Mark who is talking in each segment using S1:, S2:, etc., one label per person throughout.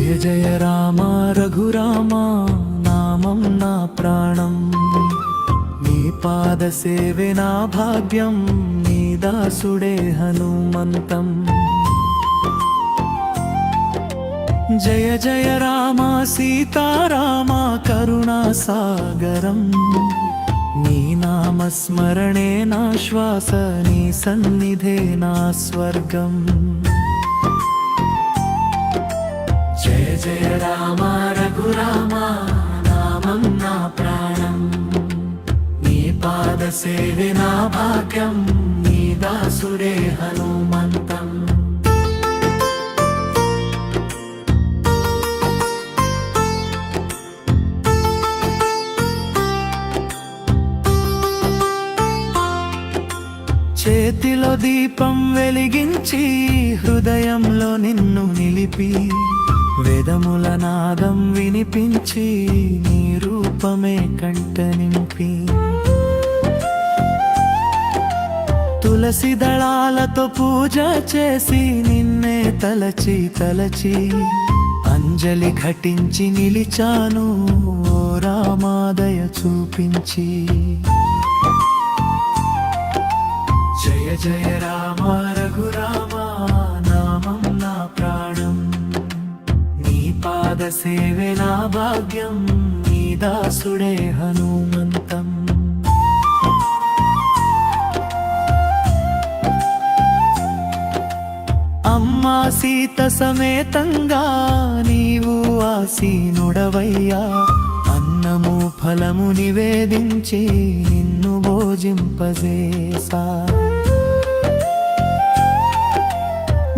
S1: జయ జయ రామ రఘురామ నామం నా ప్రాణం నీ పాద సేవే నా భాగ్యం నీ దాసుడే హనుమంతం జయ జయ రామ సీతారామ కరుణా సాగరం నీ నామస్మరణే నా శ్వాస నీ సన్నిధే నా స్వర్గం జయ జయ రామ రఘురామ నామం నా ప్రాణం నీ పాద సేవే నా భాగ్యం నీ దాసుడే హనుమంతం చేతిలో దీపం వెలిగించి హృదయంలో నిన్ను నిలిపి వేదముల నాదం వినిపించి నీ రూపమే కంట నింపి తులసి దళాలతో పూజ చేసి నిన్నే తలచి తలచి అంజలి ఘటించి నిలిచాను ఓ రామాదయ చూపించి జయ జయ రామ రఘురామ నామం నా ప్రాణం నీ పాద సేవే నా భాగ్యం నీ దాసుడే హనుమంతం అమ్మా సీత సమేతంగా నీవు ఆసీనుడవయ్యా అన్నము ఫలము నివేదించి నిన్ను భోజింపజేసా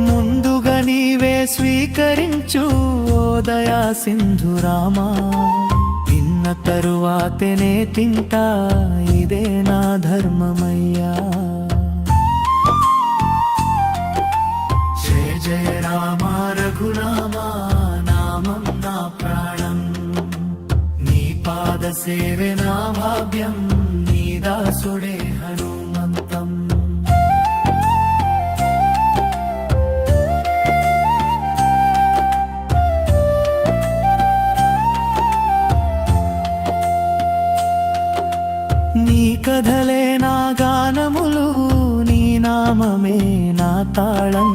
S1: ముందుగా నీవే స్వీకరించు ఓ దయా సింధు రామా తిన్న తరువాతనే తింటా ఇదే నా ధర్మమయ్యా జయ జయ రామ రఘురామ నామం నా ప్రాణం నీ పాద సేవే నా భాగ్యం నీ దాసుడే హనుమంతం నీ కథలే నా గానములు నీ నామమే నా తాళం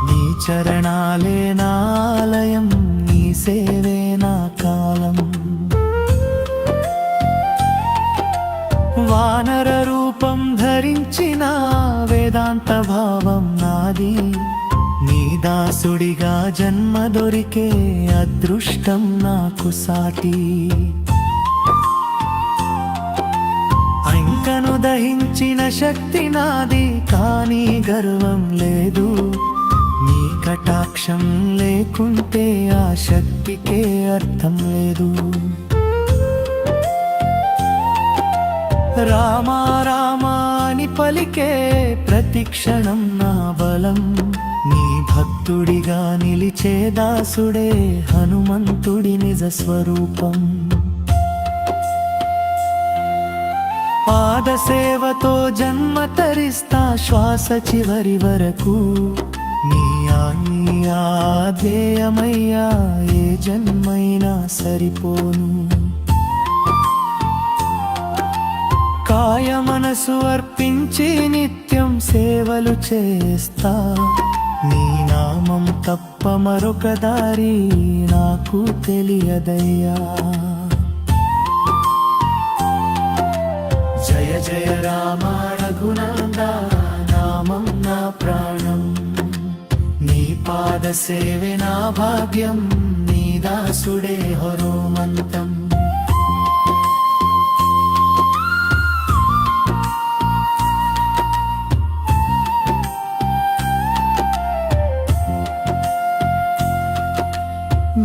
S1: నీ చరణాలే నా ఆలయం నీ సేవే నా కాలం వానర రూపం ధరించిన వేదాంత భావం నాది నీ దాసుడిగా జన్మ దొరికే అదృష్టం నాకు సాటి అంకను దహించిన శక్తి నాది కానీ గర్వం లేదు నీ కటాక్షం లేకుంటే ఆ శక్తికే అర్థం లేదు రామా రామా అని పలికే ప్రతి క్షణం నా బలం నీ భక్తుడిగా నిలిచే దాసుడే హనుమంతుడి నిజ స్వరూపం పాద సేవతో జన్మ తరిస్తా శ్వాస చివరి వరకు నీ ఆధ్యేయమయ్యా ఏ జన్మైనా సరిపోను కాయ మనసు అర్పించి నిత్యం సేవలు చేస్తా నీ నామం తప్ప మరొక దారి నాకు తెలియదయ్యా జయ జయ రామ రఘునంద నామం నా ప్రాణం నీ పాద సేవే నా భాగ్యం నీ దాసుడే హనుమంతం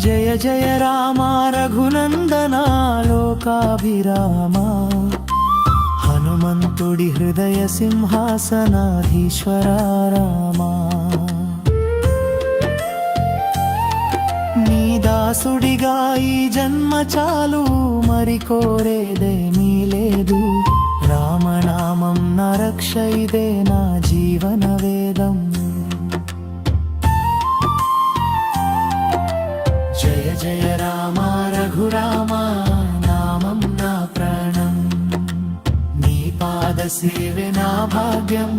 S1: జయ జయ రామ రఘునందన లోకాభిరామ హనుమంతుడి హృదయ సింహాసనాధీశ్వర రామా నీ దాసుడిగా ఈ జన్మ చాలు మరి కోరేదేమీ లేదు రామనామం నా రక్ష ఇదే నా జీవన వేదం జయ సేవే నా భాగ్యం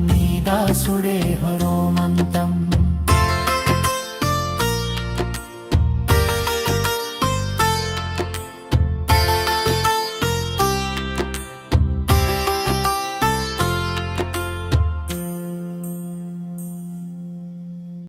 S1: నీ దాసుడే హరో